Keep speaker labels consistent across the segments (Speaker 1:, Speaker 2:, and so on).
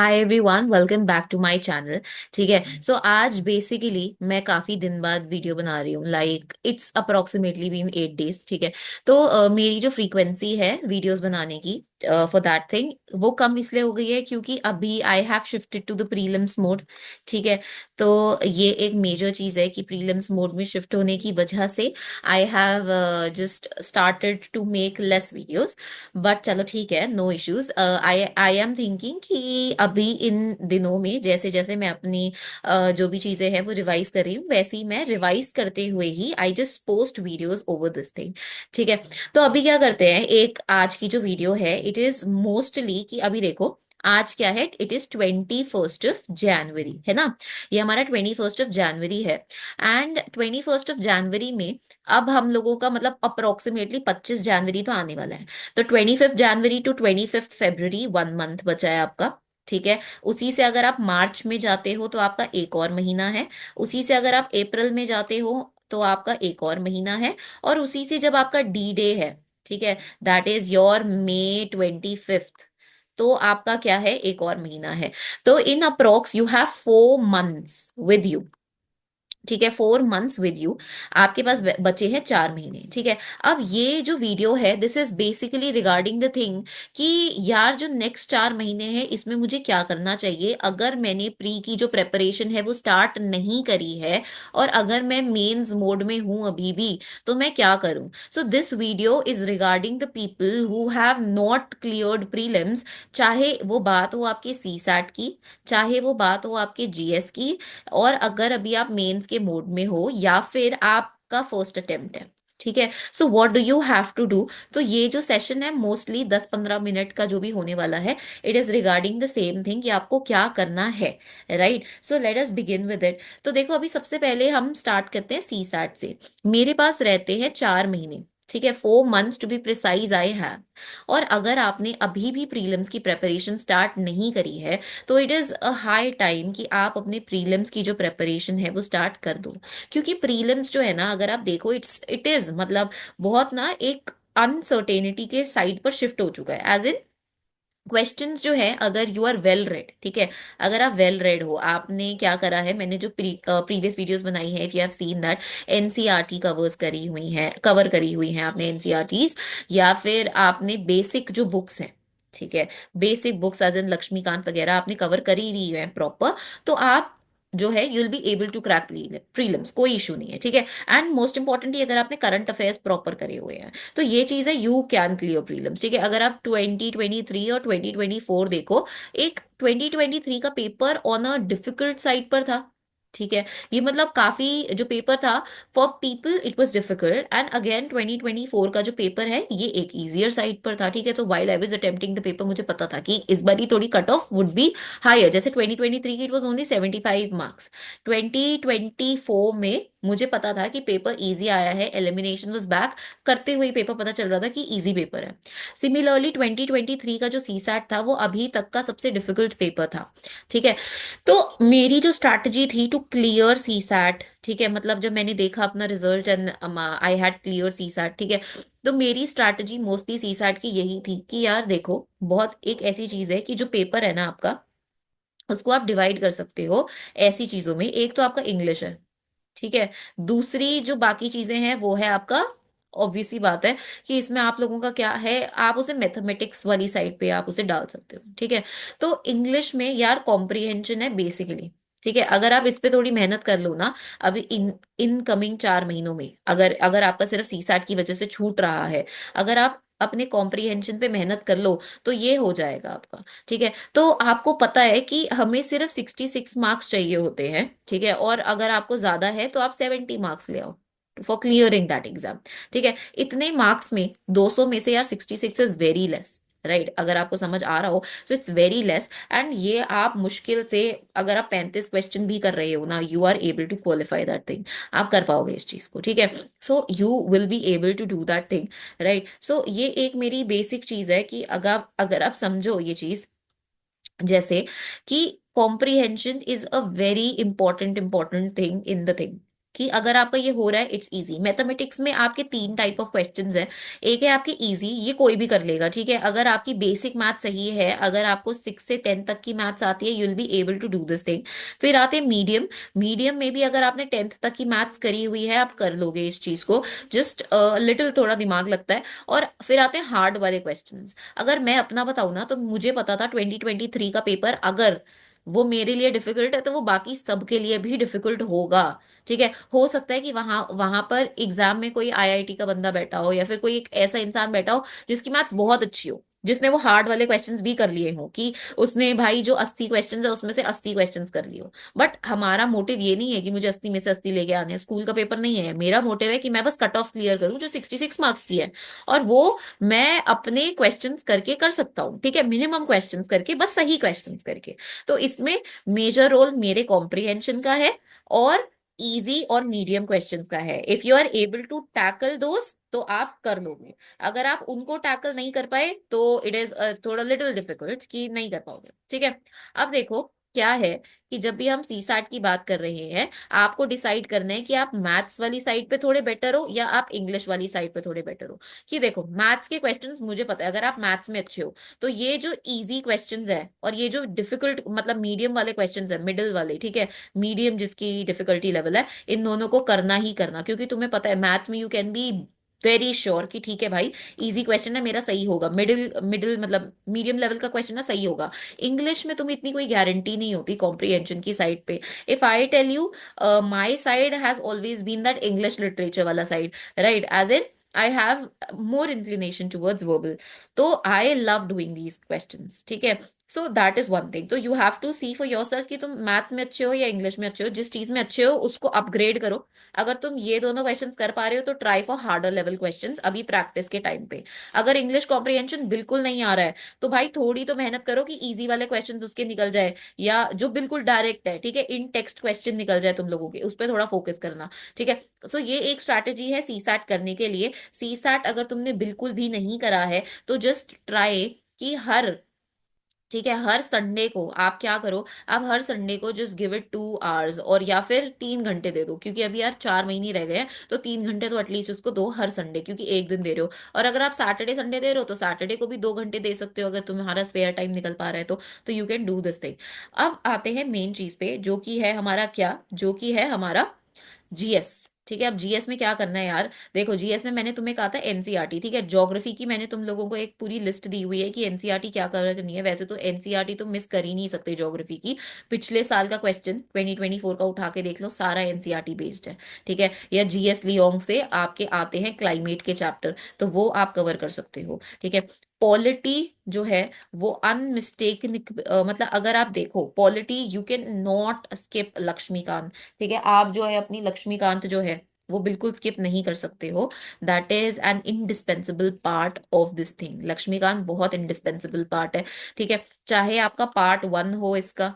Speaker 1: Hi everyone, welcome back to my channel. ठीक है। सो आज बेसिकली मैं काफी दिन बाद वीडियो बना रही हूँ, like it's approximately been 8 days. ठीक है। तो मेरी जो फ्रीक्वेंसी है वीडियोस बनाने की फॉर दैट थिंग वो कम इसलिए हो गई है क्योंकि अभी I have shifted to the prelims mode. ठीक है। तो ये एक मेजर चीज है कि प्रीलिम्स मोड में शिफ्ट होने की वजह से I have just started to make less videos. But चलो ठीक है, no issues. I I am thinking कि अभी इन दिनों में जैसे जैसे मैं अपनी जो भी चीजें हैं वो रिवाइज कर रही हूँ, वैसे ही मैं रिवाइज करते हुए ही I just post videos over this thing. ठीक है। तो अभी क्या करते हैं, एक आज की जो वीडियो है इट इज मोस्टली कि अभी देखो आज क्या है, इट इज 21 जनवरी है ना। ये हमारा 21 जनवरी है। एंड 21 जनवरी में अब हम लोगों का मतलब अप्रोक्सीमेटली 25 जनवरी तो आने वाला है। तो 25 जनवरी टू 25 फरवरी 1 मंथ बचा है आपका। ठीक है। उसी से अगर आप मार्च में जाते हो तो आपका एक और महीना है। उसी से अगर आप अप्रैल में जाते हो तो आपका एक और महीना है। और उसी से जब आपका डी डे है, ठीक है, दैट इज योर May 25, तो आपका क्या है, एक और महीना है। तो in approx you have 4 months with you. ठीक है, 4 मंथ्स विद यू। आपके पास बचे हैं 4 महीने। ठीक है। अब ये जो वीडियो है this is basically regarding the thing कि यार जो नेक्स्ट 4 महीने हैं इसमें मुझे क्या करना चाहिए अगर मैंने प्री की जो प्रेपरेशन है वो स्टार्ट नहीं करी है, और अगर मैं मेंस मोड में हूं अभी भी, तो मैं क्या करूं। So this video is regarding the people who have not cleared prelims. चाहे वो बात हो आपके सी सैट की, चाहे वो बात हो आपके जीएस की, और अगर अभी आप मेंस के मोड में हो या फिर आपका फर्स्ट अटेम्प्ट है। ठीक है। So what do you have to do. तो ये जो सेशन है मोस्टली 10-15 मिनट का जो भी होने वाला है, it is regarding the same thing कि आपको क्या करना है। Right. So let us begin with it. तो देखो अभी सबसे पहले हम स्टार्ट करते हैं सी सैट से। मेरे पास रहते हैं 4 महीने। ठीक है, 4 months to be precise I have. और अगर आपने अभी भी प्रीलिम्स की प्रेपरेशन स्टार्ट नहीं करी है, तो it is a high time कि आप अपने प्रीलिम्स की जो प्रेपरेशन है वो स्टार्ट कर दो। क्योंकि प्रीलिम्स जो है ना, अगर आप देखो इट इज मतलब बहुत ना एक अनसर्टेनिटी के साइड पर शिफ्ट हो चुका है। एज इन क्वेश्चंस जो है, अगर यू आर वेल रेड, ठीक है, अगर आप वेल रेड हो, आपने क्या करा है, मैंने जो प्रीवियस वीडियोस बनाई है, if you have seen that, NCERT covers करी हुई हैं, कवर करी हुई हैं आपने एनसीईआरटीज, या फिर आपने बेसिक जो बुक्स हैं, ठीक है, basic books as in Laxmikanth वगैरह आपने कवर करी रही है प्रॉपर, तो आप जो है you will be able to crack prelims, कोई इशू नहीं है। ठीक है। एंड मोस्ट इंपॉर्टेंटली अगर आपने करंट अफेयर्स प्रॉपर करे हुए हैं, तो ये चीज है, यू कैन क्लियर प्रीलिम्स। ठीक है। अगर आप 2023 और 2024 देखो, एक 2023 का paper on a difficult side पर था। ठीक है। ये मतलब काफी जो पेपर था, for people it was difficult, and again 2024 का जो पेपर है ये एक इजियर साइड पर था। ठीक है। तो while I was attempting the paper, मुझे पता था कि इस बार ही थोड़ी cut off would be higher. जैसे 2023 की इट वाज ओनली 75 मार्क्स, 2024 में मुझे पता था कि पेपर इजी आया है, एलिमिनेशन वाज बैक, करते हुए पेपर पता चल रहा था कि इजी पेपर है। सिमिलरली 2023 का जो सी सैट था वो अभी तक का सबसे डिफिकल्ट पेपर था। ठीक है। तो मेरी जो स्ट्रैटेजी थी टू क्लियर सी सैट, ठीक है, मतलब जब मैंने देखा अपना result and I had clear C SAT, ठीक है, तो मेरी स्ट्रैटेजी मोस्टली सी सैट की यही थी कि यार देखो, बहुत एक ऐसी चीज है कि जो पेपर है ना आपका, उसको आप डिवाइड कर सकते हो ऐसी चीजों में। एक तो आपका इंग्लिश है, ठीक है, दूसरी जो बाकी चीजें हैं वो है आपका, ऑब्वियस सी बात है कि इसमें आप लोगों का क्या है, आप उसे मैथमेटिक्स वाली साइड पे आप उसे डाल सकते हो। ठीक है। तो इंग्लिश में यार कॉम्प्रिहेंशन है बेसिकली। ठीक है। अगर आप इस पे थोड़ी मेहनत कर लो ना, अभी इन इन कमिंग 4 महीनों में, अगर अगर आपका सिर्फ सी सैट की वजह से छूट रहा है, अगर आप अपने कॉम्प्रिहेंशन पे मेहनत कर लो तो ये हो जाएगा आपका। ठीक है। तो आपको पता है कि हमें सिर्फ 66 मार्क्स चाहिए होते हैं। ठीक है। और अगर आपको ज्यादा है तो आप 70 मार्क्स ले आओ फॉर क्लियरिंग दैट एग्जाम। ठीक है। इतने मार्क्स में 200 में से यार 66 इज वेरी लेस। राइट। अगर आपको समझ आ रहा हो, so it's very less. And ये आप मुश्किल से, अगर आप 35 क्वेश्चन भी कर रहे हो ना, you are able to qualify that thing. आप कर पाओगे इस चीज को। ठीक है। So you will be able to do that thing. Right. सो ये एक मेरी बेसिक चीज है कि अगर अगर आप समझो ये चीज, जैसे कि comprehension is a very important important thing in the thing. कि अगर आपका ये हो रहा है इट्स इजी। मैथमेटिक्स में आपके तीन टाइप ऑफ क्वेश्चंस हैं। एक है आपकी इजी, ये कोई भी कर लेगा, ठीक है। अगर आपकी बेसिक मैथ सही है, अगर आपको 6 से 10 तक की मैथ्स आती है, you will be able to do this thing. फिर आते हैं मीडियम। मीडियम में भी अगर आपने 10th तक की मैथ्स करी हुई है, आप कर लोगे इस चीज को। जस्ट लिटिल थोड़ा दिमाग लगता है। और फिर आते हैं हार्ड वाले क्वेश्चंस। अगर मैं अपना बताऊं ना, तो मुझे पता था 2023 का पेपर अगर वो मेरे लिए डिफिकल्ट है, तो वो बाकी सबके लिए भी डिफिकल्ट होगा। ठीक है, हो सकता है कि वहां वहां पर एग्जाम में कोई आईआईटी का बंदा बैठा हो, या फिर कोई एक ऐसा इंसान बैठा हो जिसकी मैथ्स बहुत अच्छी हो, जिसने वो हार्ड वाले क्वेश्चंस भी कर लिए हो, कि उसने भाई जो 80 क्वेश्चंस है उसमें से 80 क्वेश्चंस कर लिए हो। बट हमारा मोटिव ये नहीं है कि मुझे 80 में से 80 लेके आने हैं, स्कूल का पेपर नहीं है। मेरा मोटिव है कि मैं बस कट ऑफ क्लियर करूं जो 66 मार्क्स की है। और वो मैं अपने क्वेश्चंस करके कर सकता हूँ, ठीक है, मिनिमम क्वेश्चंस करके, बस सही क्वेश्चंस करके। तो इसमें मेजर रोल मेरे कॉम्प्रिहेंशन का है, और इजी और मीडियम क्वेश्चंस का है। If you are able to tackle those, तो आप कर लोगे। अगर आप उनको टैकल नहीं कर पाए, तो इट इज थोड़ा लिटिल डिफिकल्ट, कि नहीं कर पाओगे, ठीक है। अब देखो क्या है, कि जब भी हम सीसैट की बात कर रहे हैं, आपको डिसाइड करना है कि आप मैथ्स वाली साइड पे थोड़े बेटर हो, या आप इंग्लिश वाली साइड पे थोड़े बेटर हो। कि देखो मैथ्स के क्वेश्चंस मुझे पता है, अगर आप मैथ्स में अच्छे हो, तो ये जो इजी क्वेश्चंस है और ये जो डिफिकल्ट मतलब मीडियम वाले क्वेश्चंस है, मिडिल वाले, ठीक है, मीडियम जिसकी डिफिकल्टी लेवल है, इन दोनों को करना ही करना। क्योंकि तुम्हें पता है मैथ्स में you can be very sure कि ठीक है भाई, इजी क्वेश्चन है मेरा सही होगा, मिडिल मिडिल मतलब मीडियम लेवल का क्वेश्चन है सही होगा। इंग्लिश में तुम इतनी कोई गारंटी नहीं होती कॉम्प्रिहेंशन की साइड पे। If I tell you, my side has always been that English literature वाला side, right, as in I have more inclination towards verbal. तो I love doing these questions, ठीक है। So that is one thing. तो you have to see for yourself कि तुम maths में अच्छे हो या इंग्लिश में अच्छे हो, जिस चीज में अच्छे हो उसको अपग्रेड करो। अगर तुम ये दोनों क्वेश्चंस कर पा रहे हो, तो try for harder level questions अभी प्रैक्टिस के टाइम पे। अगर इंग्लिश कॉम्प्रिहेंशन बिल्कुल नहीं आ रहा है, तो भाई थोड़ी तो मेहनत करो कि इजी वाले क्वेश्चंस उसके निकल जाए, या जो बिल्कुल डायरेक्ट है, ठीक है, इन टेक्स्ट क्वेश्चन निकल जाए तुम लोगों के, उस पर थोड़ा फोकस करना, ठीक है। सो ये एक स्ट्रैटेजी है सीसैट करने के लिए। सीसैट अगर तुमने बिल्कुल भी नहीं करा है, तो जस्ट ट्राई कि हर, ठीक है, हर संडे को आप क्या करो, आप हर संडे को जस्ट गिव इट 2 आवर्स, और या फिर 3 घंटे दे दो, क्योंकि अभी यार 4 महीने रह गए हैं, तो 3 घंटे तो एटलीस्ट उसको दो हर संडे, क्योंकि एक दिन दे रहे हो। और अगर आप सैटरडे संडे दे रहे हो, तो सैटरडे को भी 2 घंटे दे सकते हो, अगर तुम्हारा स्पेयर टाइम निकल पा रहा है तो you can do this thing. अब आते हैं मेन चीज पे, जो कि है हमारा क्या, जो कि है हमारा जीएस। ठीक है, अब जीएस में क्या करना है यार। देखो जीएस में मैंने तुम्हें कहा था एनसीईआरटी, ठीक है, ज्योग्राफी की मैंने तुम लोगों को एक पूरी लिस्ट दी हुई है कि एनसीईआरटी क्या करनी है। वैसे तो एनसीईआरटी तो मिस कर ही नहीं सकते ज्योग्राफी की। पिछले साल का क्वेश्चन 2024 का उठा के देख लो, सारा एनसीईआरटी बेस्ड है, ठीक है। या जीएस लियोंग से आपके आते हैं क्लाइमेट के चैप्टर, तो वो आप कवर कर सकते हो, ठीक है। पॉलिटी जो है वो अनमिस्टेक, मतलब अगर आप देखो polity, you can not skip Laxmikanth, ठीक है। आप जो है अपनी लक्ष्मीकांत जो है वो बिल्कुल स्किप नहीं कर सकते हो। That is an indispensable part of this thing. Laxmikanth बहुत इंडिस्पेंसिबल पार्ट है, ठीक है। चाहे आपका पार्ट 1 हो इसका,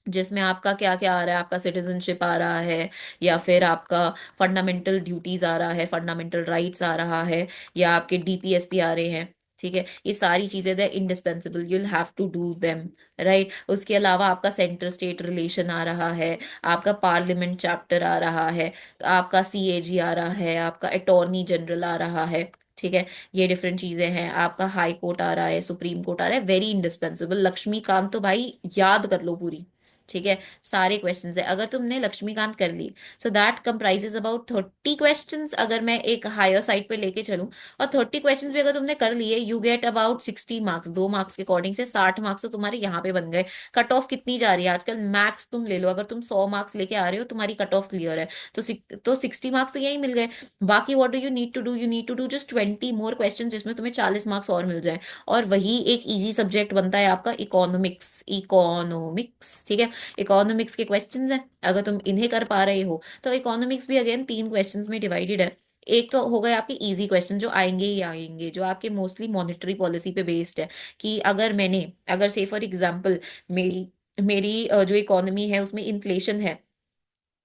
Speaker 1: जिसमें आपका क्या क्या आ रहा है, आपका सिटीजनशिप आ रहा है, या फिर आपका फंडामेंटल ड्यूटीज आ रहा है, फंडामेंटल राइट्स आ रहा है, या आपके डीपीएसपी आ रहे हैं, ठीक है। ये सारी चीजें they indispensable, you will have to do them, right. उसके अलावा आपका सेंटर स्टेट रिलेशन आ रहा है, आपका पार्लियामेंट चैप्टर आ रहा है, आपका सीएजी आ रहा है, आपका अटॉर्नी जनरल आ रहा है, ठीक है। ये डिफरेंट चीजें हैं, आपका हाई कोर्ट आ रहा है, सुप्रीम कोर्ट आ रहा है, वेरी इंडिस्पेंसिबल। लक्ष्मीकांत तो भाई याद कर लो पूरी, ठीक है। सारे क्वेश्चंस है, अगर तुमने लक्ष्मीकांत कर ली, so that comprises about 30 questions, अगर मैं एक हायर साइड पे लेके चलूं। और 30 क्वेश्चंस भी अगर तुमने कर लिए, you get about 60 marks, 2 marks के अकॉर्डिंग से 60 मार्क्स तो तुम्हारे यहाँ पे बन गए। कट ऑफ कितनी जा रही है आजकल, मैक्स तुम ले लो, अगर तुम 100 मार्क्स लेके आ रहे हो, तुम्हारी कट ऑफ क्लियर है, तो 60 मार्क्स तो यही मिल गए। बाकी what do you need to do, you need to do just 20 more question, जिसमें तुम्हें 40 मार्क्स और मिल जाए। और वही एक इजी सब्जेक्ट बनता है आपका इकोनॉमिक्स, इकोनॉमिक्स, ठीक है। इकोनॉमिक्स के क्वेश्चंस हैं, अगर तुम इन्हें कर पा रहे हो, तो इकोनॉमिक्स भी अगेन 3 क्वेश्चंस में डिवाइडेड है। एक तो हो गए आपके इजी क्वेश्चन जो आएंगे ही आएंगे, जो आपके मोस्टली मॉनेटरी पॉलिसी पे बेस्ड है, कि अगर से फॉर एग्जांपल मेरी मेरी जो इकोनॉमी है उसमें इन्फ्लेशन है,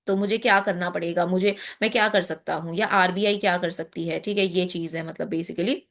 Speaker 1: तो मुझे क्या करना पड़ेगा, मैं क्या कर सकता हूँ, या आरबीआई क्या कर सकती है, ठीक है। ये चीज है मतलब बेसिकली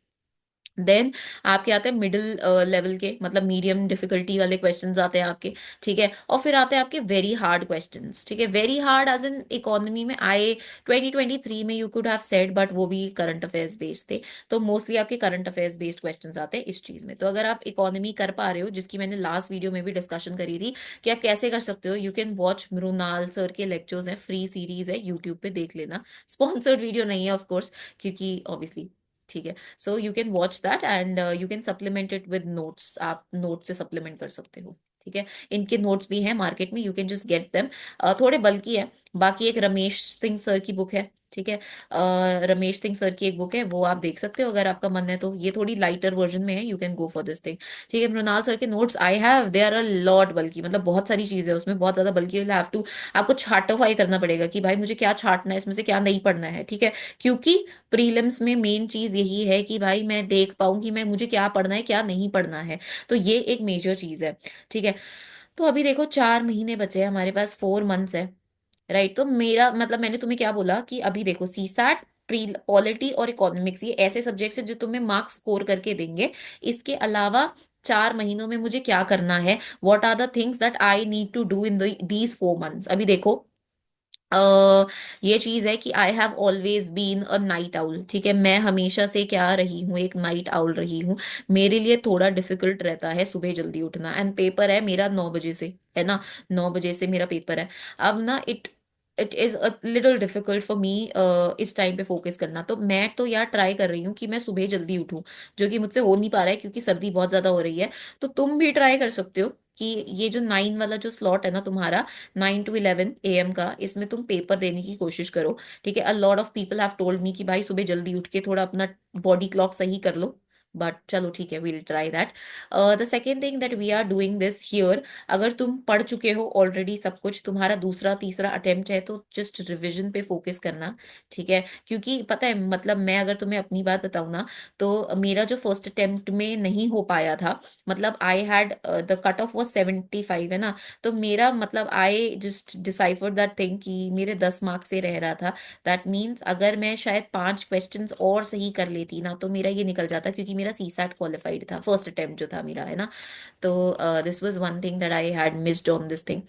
Speaker 1: देन आपके आते हैं मिडिल लेवल के, मतलब मीडियम डिफिकल्टी वाले क्वेश्चंस आते हैं आपके। ठीक है, और फिर आते हैं आपके वेरी हार्ड क्वेश्चंस। ठीक है, very hard as in economy में आए 2023 में, you could have said, but वो भी करंट अफेयर्स बेस्ड थे। तो मोस्टली आपके करंट अफेयर्स बेस्ड क्वेश्चंस आते हैं इस चीज में। तो अगर आप इकोनॉमी कर पा रहे हो, जिसकी मैंने लास्ट वीडियो में भी डिस्कशन करी थी कि आप कैसे कर सकते हो, you can watch Mrinal sir के लेक्चर्स हैं, फ्री सीरीज है, यूट्यूब पे देख लेना। स्पॉन्सर्ड वीडियो नहीं है ऑफ कोर्स, क्योंकि ऑब्वियसली, ठीक है। So you can watch that and you can supplement it with notes, आप नोट से सप्लीमेंट कर सकते हो। ठीक है, इनके नोट्स भी हैं मार्केट में, you can just get them. थोड़े बल्कि है। बाकी एक रमेश सिंह सर की बुक है। ठीक है, रमेश सिंह सर की एक बुक है, वो आप देख सकते हो अगर आपका मन है तो। ये थोड़ी लाइटर वर्जन में है, you can go for this thing. ठीक है, मृणाल सर के notes I have, they are a lot बल्कि, मतलब बहुत सारी चीजें हैं उसमें, बहुत ज्यादा बल्कि। यू हैव टू, आपको छाटाफाई करना पड़ेगा कि भाई मुझे क्या छाटना है इसमें से, क्या नहीं पढ़ना है। ठीक है, क्योंकि प्रीलिम्स में मेन चीज यही है कि भाई मैं देख पाऊं कि मैं मुझे क्या पढ़ना है क्या नहीं पढ़ना है। तो ये एक मेजर चीज है। ठीक है, तो अभी देखो 4 महीने बचे हैं हमारे पास, 4 मंथ्स है। राइट, तो मेरा मतलब, मैंने तुम्हें क्या बोला कि अभी देखो सी सैट, प्री पॉलिटी और इकोनॉमिक्स, ये ऐसे सब्जेक्ट्स हैं जो तुम्हें मार्क्स स्कोर करके देंगे। इसके अलावा 4 महीनों में मुझे क्या करना है, what are the things that I need to do in these 4 months. अभी देखो, ये चीज है कि I have always been a night owl. ठीक है, मैं हमेशा से क्या रही हूँ, एक नाइट आउल रही हूँ। मेरे लिए थोड़ा डिफिकल्ट रहता है सुबह जल्दी उठना, एंड पेपर है मेरा 9 बजे से, है ना। 9 बजे से मेरा पेपर है। अब ना it it is a little difficult for me इस टाइम पे फोकस करना। तो मैं तो यार ट्राई कर रही हूँ कि मैं सुबह जल्दी उठूँ, जो कि मुझसे हो नहीं पा रहा है क्योंकि सर्दी बहुत ज्यादा हो रही है। तो तुम भी ट्राई कर सकते हो कि ये जो 9 वाला जो स्लॉट है ना तुम्हारा, 9 to 11 AM का, इसमें तुम पेपर देने की कोशिश करो। ठीक है, a lot of people have told me कि भाई सुबह जल्दी उठ के थोड़ा अपना बॉडी क्लॉक सही कर लो। बट चलो ठीक है, we'll try that. The second thing that we are doing this here, अगर तुम पढ़ चुके हो ऑलरेडी सब कुछ, तुम्हारा दूसरा तीसरा अटेम्प्ट है, तो जस्ट रिविजन पे फोकस करना। ठीक है, क्योंकि पता है, मतलब मैं अगर तुम्हें अपनी बात बताऊं ना, तो मेरा जो फर्स्ट अटेम्प्ट में नहीं हो पाया था, मतलब I had, the cut off was 75 है ना। तो मेरा मतलब I just decipher that thing कि मेरे 10 मार्क्स से रह रहा था। दैट मीन्स अगर मैं शायद 5 क्वेश्चंस और सही कर लेती ना, तो मेरा ये निकल जाता, क्योंकि मेरा सी सैट क्वालिफाइड था, फर्स्ट अटेम्प्ट जो था मेरा, है ना। तो this was one thing that I had missed on this thing.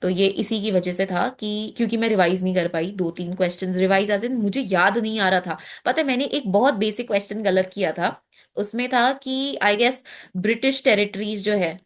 Speaker 1: तो ये इसी की वजह से था कि क्योंकि मैं रिवाइज नहीं कर पाई, 2-3 क्वेश्चंस रिवाइज, एज इन मुझे याद नहीं आ रहा था। पता है, मैंने एक बहुत बेसिक क्वेश्चन गलत किया था। उसमें था कि आई गेस ब्रिटिश टेरिटरीज जो है,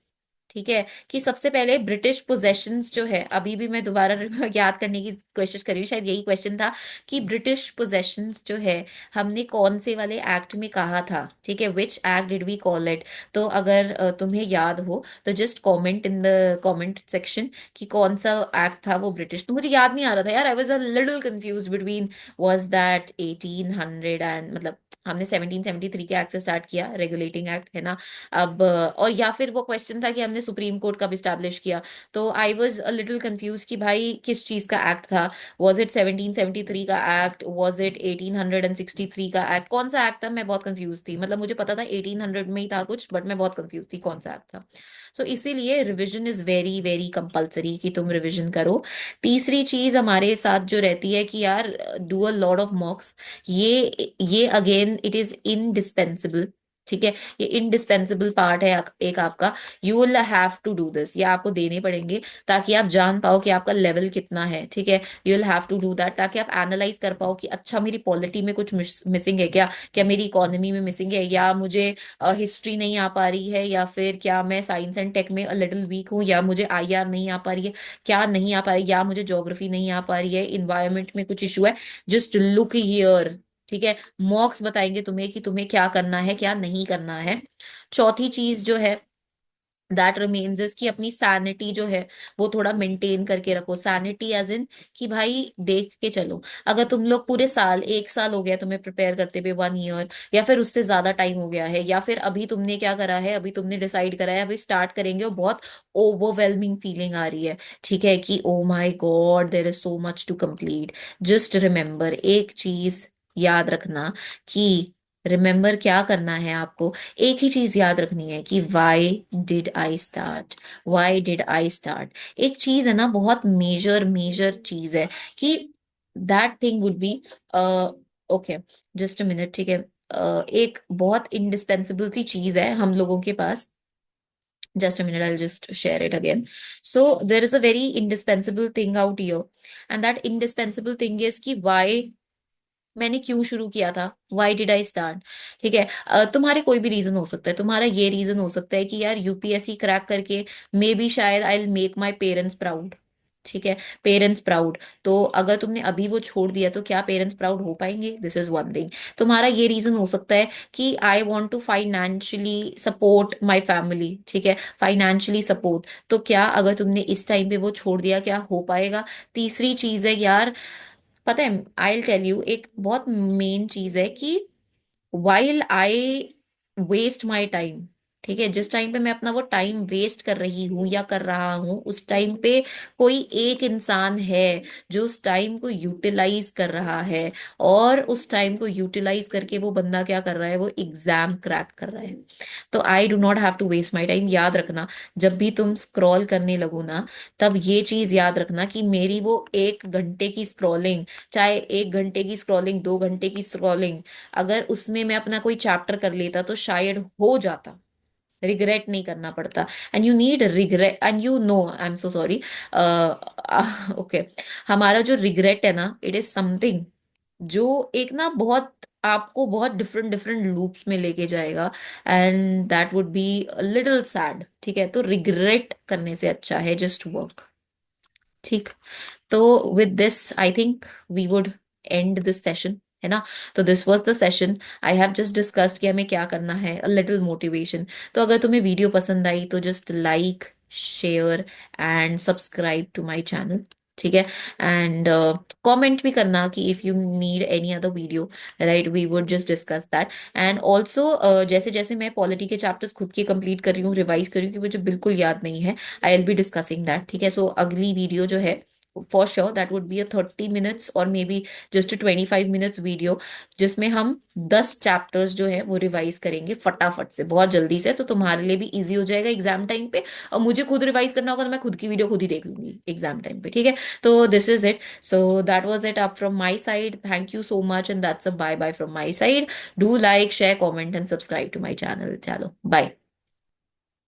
Speaker 1: ठीक है, कि सबसे पहले ब्रिटिश पोजेशंस जो है, अभी भी मैं दोबारा याद करने की कोशिश कर रही हूँ, शायद यही क्वेश्चन था कि ब्रिटिश पोजेशंस जो है, हमने कौन से वाले एक्ट में कहा था। ठीक है, which act did we call it. तो अगर तुम्हें याद हो तो just comment in the comment section कि कौन सा एक्ट था वो ब्रिटिश। तो मुझे याद नहीं आ रहा था यार, I was a little confuse between, was that 1800 and, मतलब हमने 1773 के एक्ट से स्टार्ट किया, रेगुलेटिंग एक्ट, है ना। अब और या फिर वो क्वेश्चन था कि हमने सुप्रीम कोर्ट कब इस्टेब्लिश किया। तो I was a little confuse कि भाई किस चीज का एक्ट था। वाज इट 1773 का एक्ट, वाज इट 1863 का एक्ट, कौन सा एक्ट था, मैं बहुत कंफ्यूज थी। मतलब मुझे पता था 1800 में ही था कुछ, बट मैं बहुत कंफ्यूज थी कौन सा एक्ट था। सो इसीलिए revision is very very compulsory कि तुम रिविजन करो। तीसरी चीज हमारे साथ जो रहती है कि यार, डू अ लॉट ऑफ मॉक्स। ये अगेन इट इज इनडिस्पेंसिबल। ठीक है, ये इंडिस्पेंसिबल पार्ट है एक आपका। You will have to do this, ये आपको देने पड़ेंगे, ताकि आप जान पाओ कि आपका लेवल कितना है। ठीक है, you will have to do that, ताकि आप एनालाइज कर पाओ कि अच्छा मेरी पॉलिटी में कुछ मिसिंग है क्या, क्या मेरी इकोनॉमी में मिसिंग है, या मुझे हिस्ट्री नहीं आ पा रही है, या फिर क्या मैं साइंस एंड टेक में लिटिल वीक हूँ, या मुझे आईआर नहीं आ पा रही है, क्या नहीं आ पा रही, या मुझे ज्योग्राफी नहीं आ पा रही है, इन्वायरमेंट में कुछ इशू है। Just look here. ठीक है, मॉक्स बताएंगे तुम्हें कि तुम्हें क्या करना है क्या नहीं करना है। चौथी चीज जो है दैट रिमेन्स इज कि अपनी सैनिटी जो है वो थोड़ा मेंटेन करके रखो। सैनिटी एज इन कि भाई देख के चलो, अगर तुम लोग पूरे साल, 1 साल हो गया तुम्हें प्रिपेयर करते हुए, 1 ईयर, या फिर उससे ज्यादा टाइम हो गया है, या फिर अभी तुमने क्या करा है, अभी तुमने डिसाइड करा है अभी स्टार्ट करेंगे, और बहुत ओवरवेलमिंग फीलिंग आ रही है, ठीक है, कि oh my god there is so much to complete. Just remember एक चीज याद रखना, कि रिमेम्बर क्या करना है आपको, एक ही चीज याद रखनी है कि why did I start, why did I start. एक चीज है ना, बहुत मेजर मेजर चीज है कि that thing would be, okay, just a minute, ठीक है। एक बहुत इंडिस्पेंसिबल सी चीज है हम लोगों के पास. Just a minute, I'll just share it again. So there is a very indispensable thing out here, and that indispensable thing is कि why मैंने क्यों शुरू किया था. Why did I start. ठीक है. तुम्हारे कोई भी रीजन हो सकता है. तुम्हारा ये रीजन हो सकता है कि यार यूपीएससी क्रैक करके मे बी शायद I will make my parents proud. ठीक है. Parents proud. तो अगर तुमने अभी वो छोड़ दिया तो क्या पेरेंट्स प्राउड हो पाएंगे. This is one thing. तुम्हारा ये रीजन हो सकता है कि I want to financially support my family. ठीक है. Financially support. तो क्या अगर तुमने इस टाइम पे वो छोड़ दिया क्या हो पाएगा. तीसरी चीज है यार, पता है आई विल टेल यू एक बहुत मेन चीज है कि while I waste my time. ठीक है. जिस टाइम पे मैं अपना वो टाइम वेस्ट कर रही हूँ या कर रहा हूँ उस टाइम पे कोई एक इंसान है जो उस टाइम को यूटिलाइज कर रहा है. और उस टाइम को यूटिलाइज करके वो बंदा क्या कर रहा है, वो एग्जाम क्रैक कर रहा है. तो I do not have to waste my time. याद रखना जब भी तुम स्क्रॉल करने लगो ना, तब ये चीज याद रखना कि मेरी वो 1 घंटे की स्क्रॉलिंग, चाहे 1 घंटे की स्क्रॉलिंग, 2 घंटे की स्क्रॉलिंग, अगर उसमें मैं अपना कोई चैप्टर कर लेता तो शायद हो जाता. रिग्रेट नहीं करना पड़ता. And you need regret and you know I am so sorry. Okay. हमारा जो रिग्रेट है ना, इट इज समथिंग जो एक ना बहुत आपको बहुत डिफरेंट डिफरेंट लूप्स में लेके जाएगा. And that would be little sad. ठीक है. तो रिग्रेट करने से अच्छा है जस्ट वर्क. ठीक. तो with this I think we would end this session, है ना. तो this was the session. I have just discussed कि हमें क्या करना है, अ लिटिल मोटिवेशन. तो अगर तुम्हें वीडियो पसंद आई तो just like, share and subscribe to my channel. ठीक है. एंड कमेंट भी करना कि if you need any other video, right, we would just discuss that. And also जैसे जैसे मैं पॉलिटी के चैप्टर्स खुद के कंप्लीट कर रही हूँ, रिवाइज कर रही हूँ, क्योंकि मुझे बिल्कुल याद नहीं है. I will be discussing that. ठीक है. सो अगली वीडियो जो है, for sure that would be a 30 minutes और may be just 25 minutes video, जिसमें हम 10 चैप्टर्स जो है वो रिवाइज करेंगे फटाफट से, बहुत जल्दी से. तो तुम्हारे लिए भी इजी हो जाएगा एग्जाम टाइम पे. और मुझे खुद रिवाइज करना होगा तो मैं खुद की वीडियो खुद ही देख लूंगी एग्जाम टाइम पे. ठीक है. तो this is it. So that was it up from my side. Thank you so much and that's a bye bye from my side. Do like, share, comment and subscribe to my channel. चलो bye.